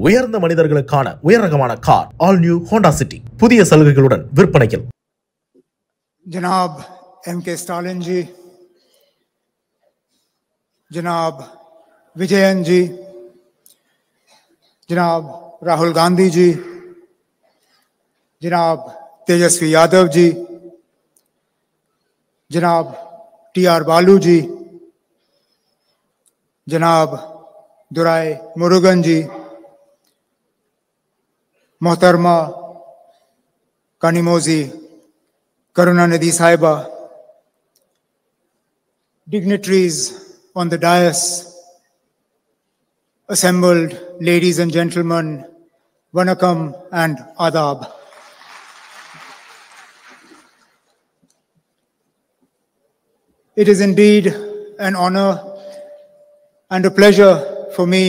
உயர்ந்த மனிதர்களுக்கான உயர்ரகமான car all new Honda City புதிய சலுகைகளுடன் விற்பனையில். जनाब M.K. Stalin जी, जनाब विजयन जी, जनाब राहुल गांधी जी, जनाब तेजस्वी यादव जी, जनाब T.R. बालू जी, जनाब दुराई मुरुगन जी, मोहतरमा कानिमोजी Karunanidhi Saiba, dignitaries on the dais, assembled ladies and gentlemen, Vanakkam and Adab. It is indeed an honor and a pleasure for me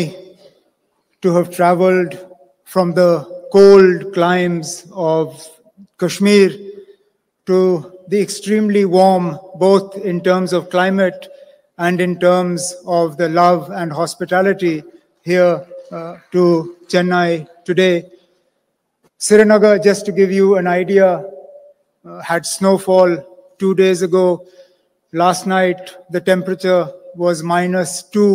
to have traveled from the cold climes of Kashmir to the extremely warm, both in terms of climate and in terms of the love and hospitality here to Chennai today. Srinagar, just to give you an idea, had snowfall 2 days ago. Last night, the temperature was -2.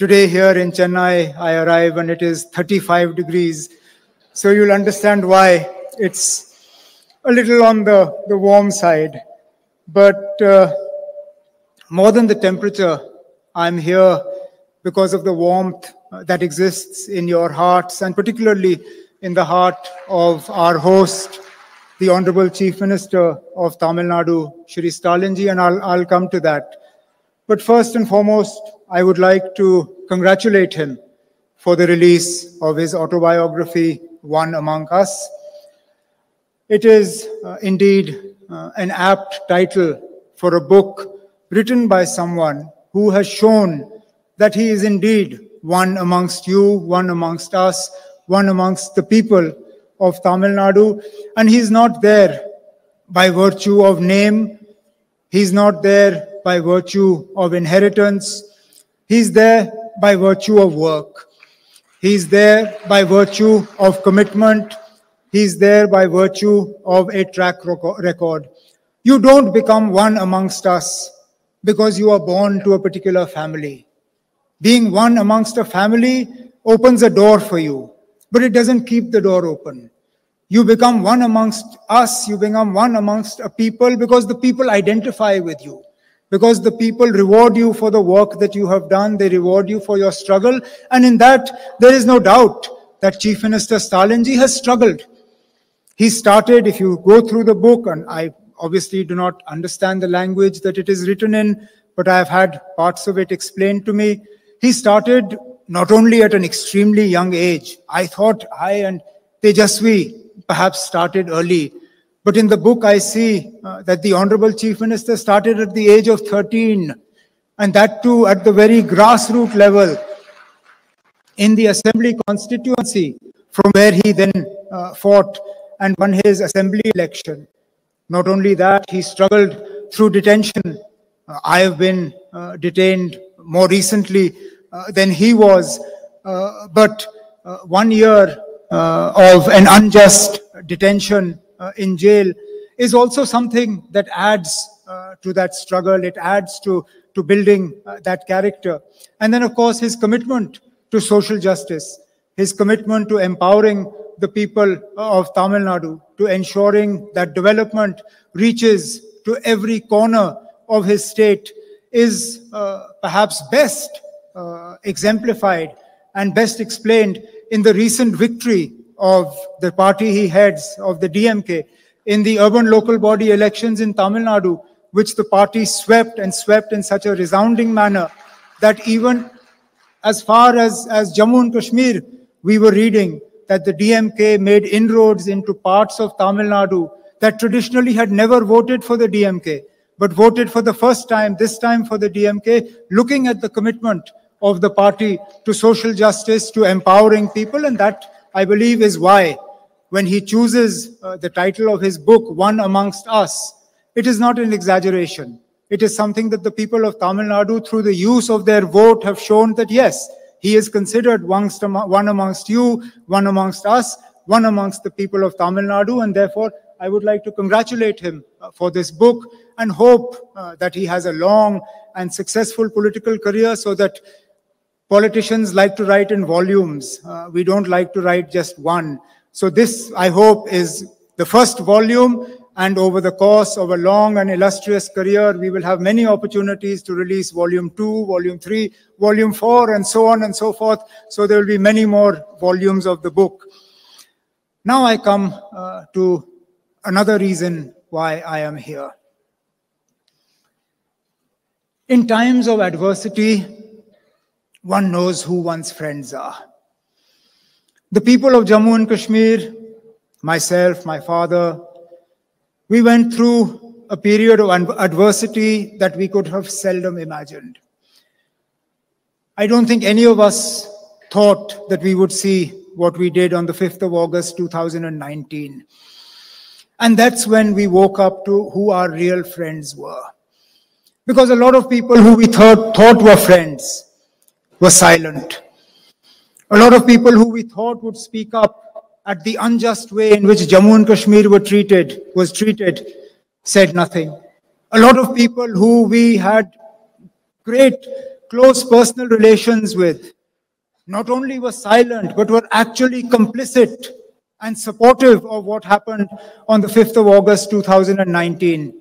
Today here in Chennai, I arrive and it is 35 degrees. So you'll understand why it's a little on the warm side. But more than the temperature, I'm here because of the warmth that exists in your hearts, and particularly in the heart of our host, the Honorable Chief Minister of Tamil Nadu, Shri Stalin ji, and I'll come to that. But first and foremost, I would like to congratulate him for the release of his autobiography, One Among Us. It is indeed an apt title for a book written by someone who has shown that he is indeed one amongst you, one amongst us, one amongst the people of Tamil Nadu. And he's not there by virtue of name. He's not there by virtue of inheritance. He's there by virtue of work. He's there by virtue of commitment. He's there by virtue of a track record. You don't become one amongst us because you are born to a particular family. Being one amongst a family opens a door for you, but it doesn't keep the door open. You become one amongst us, you become one amongst a people because the people identify with you, because the people reward you for the work that you have done, they reward you for your struggle, and in that there is no doubt that Chief Minister Stalin ji has struggled. He started, if you go through the book, and I obviously do not understand the language that it is written in, but I have had parts of it explained to me. He started not only at an extremely young age. I thought I and Tejashwi perhaps started early. But in the book, I see that the Honorable Chief Minister started at the age of 13, and that too at the very grassroots level in the Assembly constituency, from where he then fought and won his assembly election. Not only that, he struggled through detention. I have been detained more recently than he was, but 1 year of an unjust detention in jail is also something that adds to that struggle. It adds to building that character. And then, of course, his commitment to social justice, his commitment to empowering the people of Tamil Nadu, to ensuring that development reaches to every corner of his state is perhaps best exemplified and best explained in the recent victory of the party he heads, of the DMK, in the urban local body elections in Tamil Nadu, which the party swept and swept in such a resounding manner that even as far as Jammu and Kashmir, we were reading that the DMK made inroads into parts of Tamil Nadu that traditionally had never voted for the DMK, but voted for the first time, this time for the DMK, looking at the commitment of the party to social justice, to empowering people. And that, I believe, is why when he chooses the title of his book, One Amongst Us, it is not an exaggeration. It is something that the people of Tamil Nadu, through the use of their vote, have shown that yes, He is considered one amongst you, one amongst us, one amongst the people of Tamil Nadu, and therefore I would like to congratulate him for this book and hope that he has a long and successful political career, so that politicians like to write in volumes. We don't like to write just one. So this, I hope, is the first volume, and over the course of a long and illustrious career, we will have many opportunities to release volume 2, volume 3, volume 4, and so on and so forth. So there will be many more volumes of the book. Now I come to another reason why I am here. In times of adversity, one knows who one's friends are. The people of Jammu and Kashmir, myself, my father, we went through a period of adversity that we could have seldom imagined. I don't think any of us thought that we would see what we did on the 5th of August 2019. And that's when we woke up to who our real friends were. Because a lot of people who we thought were friends were silent. A lot of people who we thought would speak up at the unjust way in which Jammu and Kashmir was treated, said nothing. A lot of people who we had great, close personal relations with, not only were silent, but were actually complicit and supportive of what happened on the 5th of August 2019.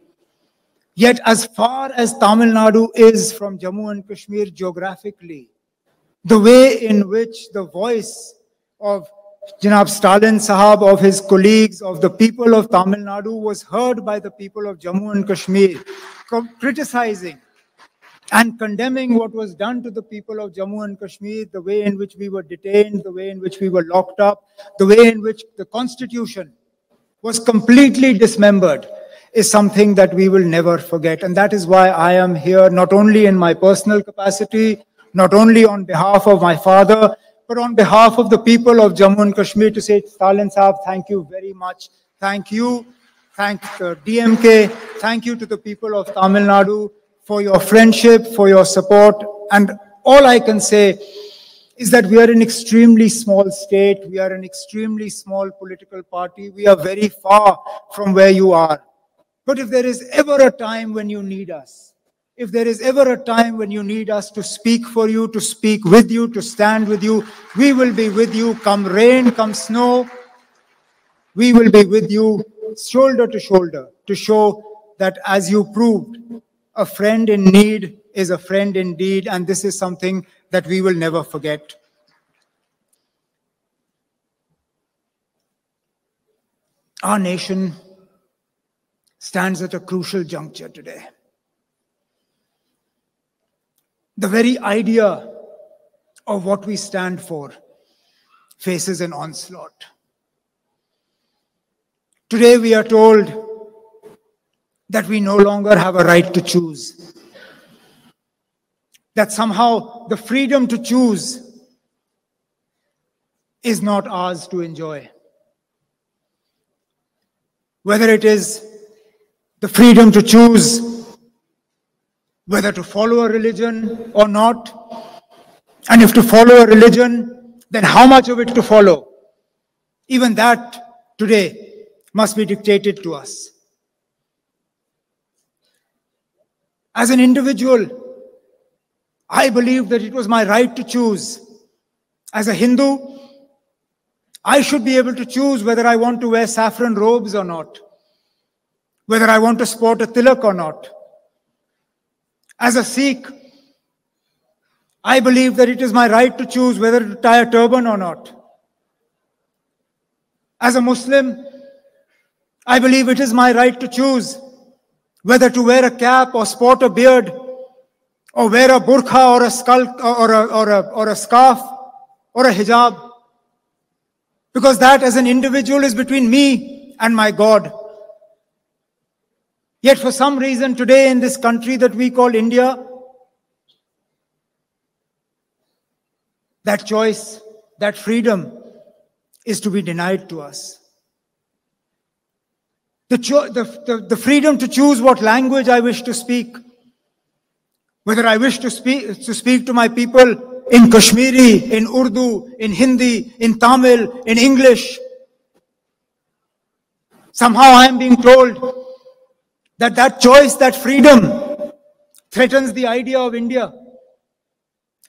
Yet as far as Tamil Nadu is from Jammu and Kashmir geographically, the way in which the voice of Janab Stalin Sahab, of his colleagues, of the people of Tamil Nadu was heard by the people of Jammu and Kashmir, criticizing and condemning what was done to the people of Jammu and Kashmir, the way in which we were detained, the way in which we were locked up, the way in which the constitution was completely dismembered, is something that we will never forget. And that is why I am here, not only in my personal capacity, not only on behalf of my father, but on behalf of the people of Jammu and Kashmir, to say, Stalin Sahab, thank you very much. Thank you. Thank the DMK. Thank you to the people of Tamil Nadu for your friendship, for your support. And all I can say is that we are an extremely small state. We are an extremely small political party. We are very far from where you are. But if there is ever a time when you need us, if there is ever a time when you need us to speak for you, to speak with you, to stand with you, we will be with you, come rain, come snow. We will be with you shoulder to shoulder to show that, as you proved, a friend in need is a friend indeed, and this is something that we will never forget. Our nation stands at a crucial juncture today. The very idea of what we stand for faces an onslaught. Today we are told that we no longer have a right to choose. That somehow the freedom to choose is not ours to enjoy. Whether it is the freedom to choose whether to follow a religion or not, and if to follow a religion, then how much of it to follow. Even that today must be dictated to us. As an individual, I believe that it was my right to choose. As a Hindu, I should be able to choose whether I want to wear saffron robes or not, whether I want to sport a tilak or not. As a Sikh, I believe that it is my right to choose whether to tie a turban or not. As a Muslim, I believe it is my right to choose whether to wear a cap or sport a beard, or wear a burqa or a scarf or a hijab. Because that, as an individual, is between me and my God. Yet for some reason today in this country that we call India, that choice, that freedom is to be denied to us. The freedom to choose what language I wish to speak, whether I wish to speak to my people in Kashmiri, in Urdu, in Hindi, in Tamil, in English. Somehow I am being told that that choice, that freedom threatens the idea of India.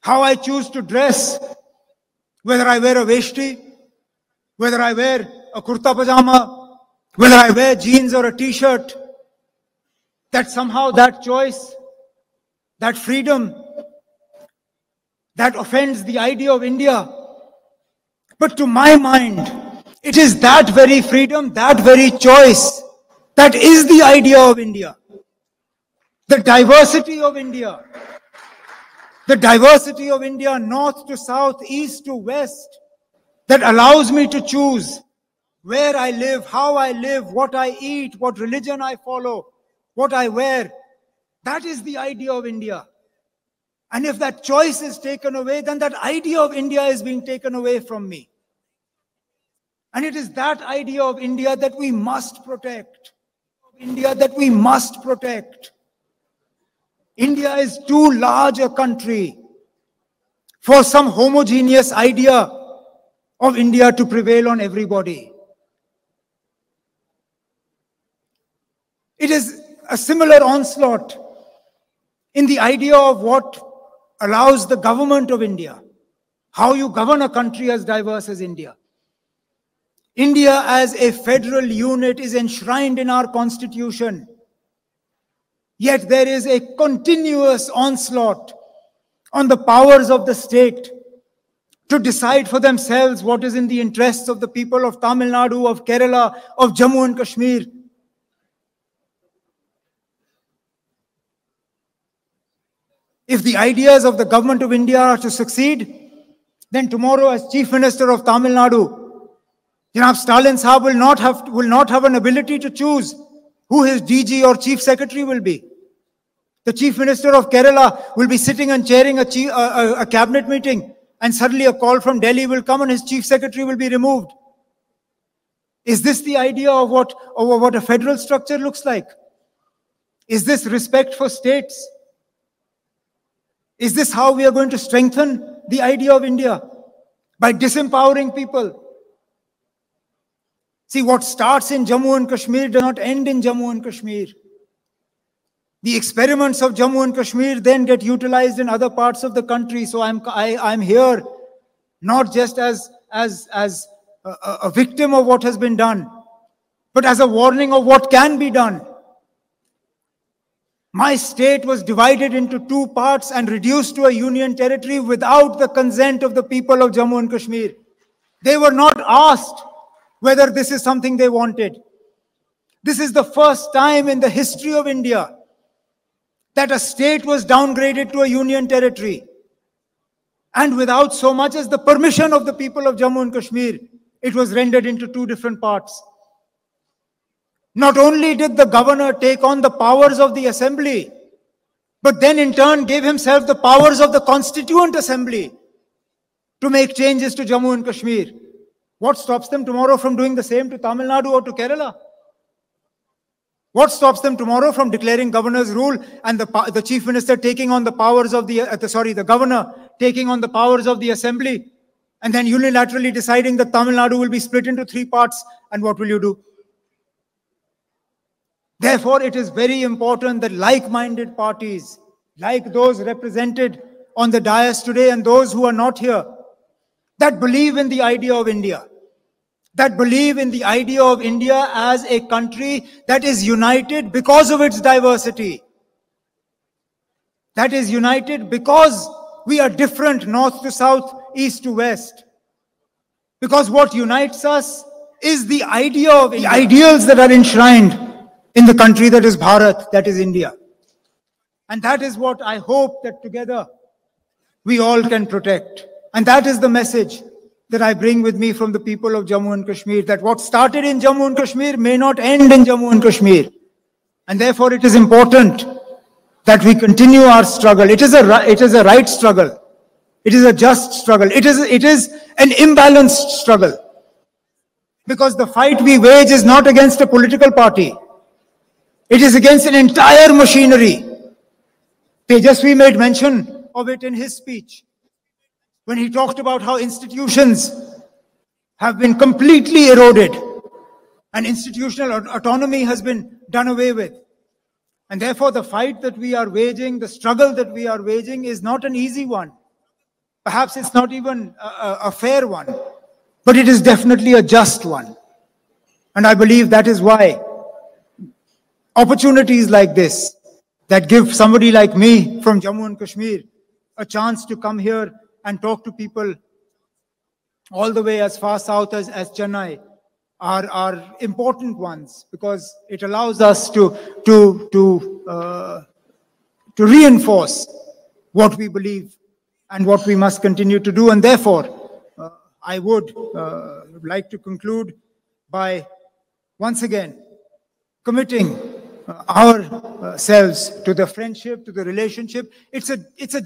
How I choose to dress, whether I wear a veshti, whether I wear a kurta pajama, whether I wear jeans or a t-shirt, that somehow that choice, that freedom, that offends the idea of India. But to my mind, it is that very freedom, that very choice, that is the idea of India. The diversity of India. The diversity of India, north to south, east to west, that allows me to choose where I live, how I live, what I eat, what religion I follow, what I wear. That is the idea of India. And if that choice is taken away, then that idea of India is being taken away from me. And it is that idea of India that we must protect. India that we must protect. India is too large a country for some homogeneous idea of India to prevail on everybody. It is a similar onslaught in the idea of what allows the government of India, how you govern a country as diverse as India. India as a federal unit is enshrined in our constitution. Yet there is a continuous onslaught on the powers of the state to decide for themselves what is in the interests of the people of Tamil Nadu, of Kerala, of Jammu and Kashmir. If the ideas of the government of India are to succeed, then tomorrow as Chief Minister of Tamil Nadu, Janab Stalin Sahab will not have an ability to choose who his DG or Chief Secretary will be. The Chief Minister of Kerala will be sitting and chairing a cabinet meeting, and suddenly a call from Delhi will come and his Chief Secretary will be removed. Is this the idea of what a federal structure looks like? Is this respect for states? Is this how we are going to strengthen the idea of India? By disempowering people. See, what starts in Jammu and Kashmir does not end in Jammu and Kashmir. The experiments of Jammu and Kashmir then get utilized in other parts of the country. So I'm here not just as a victim of what has been done, but as a warning of what can be done. My state was divided into two parts and reduced to a union territory without the consent of the people of Jammu and Kashmir. They were not asked whether this is something they wanted. This is the first time in the history of India that a state was downgraded to a union territory. And without so much as the permission of the people of Jammu and Kashmir, it was rendered into two different parts. Not only did the governor take on the powers of the assembly, but then in turn gave himself the powers of the constituent assembly to make changes to Jammu and Kashmir. What stops them tomorrow from doing the same to Tamil Nadu or to Kerala? What stops them tomorrow from declaring governor's rule and the chief minister taking on the powers of the governor taking on the powers of the assembly, and then unilaterally deciding that Tamil Nadu will be split into three parts, and what will you do? Therefore, it is very important that like-minded parties, like those represented on the dais today and those who are not here, that believe in the idea of India, that believe in the idea of India as a country that is united because of its diversity, that is united because we are different north to south, east to west. Because what unites us is the idea of the ideals that are enshrined in the country that is Bharat, that is India. And that is what I hope that together we all can protect. And that is the message that I bring with me from the people of Jammu and Kashmir, that what started in Jammu and Kashmir may not end in Jammu and Kashmir. And therefore it is important that we continue our struggle. It is a right struggle. It is a just struggle. It is an imbalanced struggle. Because the fight we wage is not against a political party. It is against an entire machinery. Tejashwi made mention of it in his speech. when he talked about how institutions have been completely eroded and institutional autonomy has been done away with. And therefore, the fight that we are waging, the struggle that we are waging is not an easy one. Perhaps it's not even a fair one, but it is definitely a just one. And I believe that is why opportunities like this, that give somebody like me from Jammu and Kashmir a chance to come here and talk to people all the way as far south as Chennai, are important ones, because it allows us to reinforce what we believe and what we must continue to do. And therefore, I would like to conclude by once again committing ourselves to the friendship, to the relationship. It's a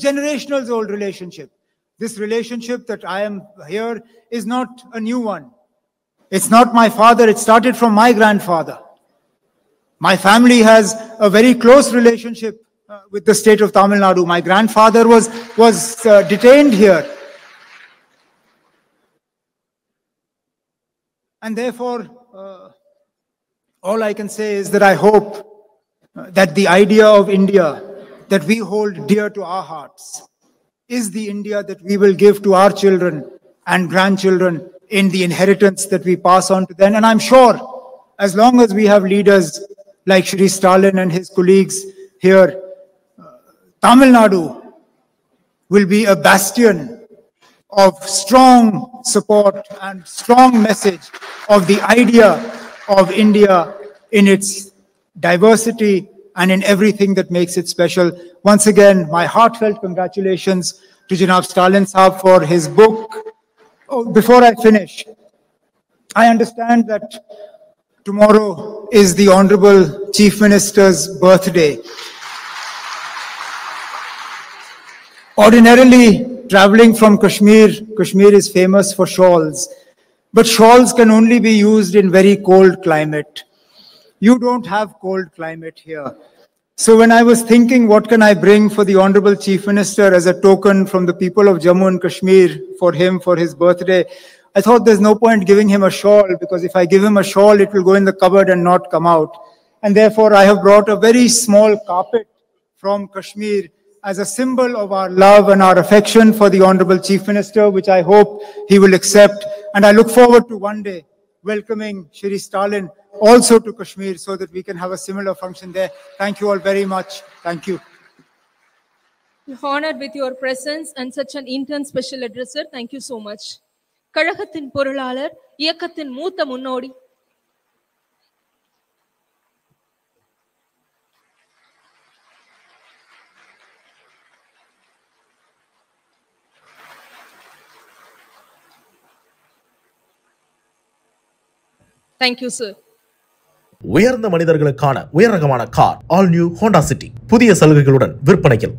generational old relationship. This relationship that I am here is not a new one. It's not my father. It started from my grandfather. My family has a very close relationship with the state of Tamilnadu. My grandfather was detained here. And therefore, all I can say is that I hope that the idea of India that we hold dear to our hearts is the India that we will give to our children and grandchildren in the inheritance that we pass on to them. And I'm sure as long as we have leaders like Shri Stalin and his colleagues here, Tamil Nadu will be a bastion of strong support and strong message of the idea of India in its diversity and in everything that makes it special. Once again, my heartfelt congratulations to Janab Stalin Saab for his book. Oh, before I finish, I understand that tomorrow is the Honorable Chief Minister's birthday. Ordinarily, traveling from Kashmir is famous for shawls, but shawls can only be used in very cold climate. You don't have cold climate here. So when I was thinking, what can I bring for the Honorable Chief Minister as a token from the people of Jammu and Kashmir for him, for his birthday, I thought there's no point giving him a shawl, because if I give him a shawl, it will go in the cupboard and not come out. And therefore, I have brought a very small carpet from Kashmir as a symbol of our love and our affection for the Honorable Chief Minister, which I hope he will accept. And I look forward to one day welcoming Shri Stalin also to Kashmir, so that we can have a similar function there. Thank you all very much. Thank you. Honored with your presence and such an intense special addresser. Thank you so much. கழகத்தின் பொருளாளர், இயக்கத்தின் மூத்த முன்னோடி. Thank you, sir. உயர்ந்த மனிதர்களுக்கான உயர் ரகமான car all new Honda City புதிய சலுகைகளுடன் விற்பனையில்.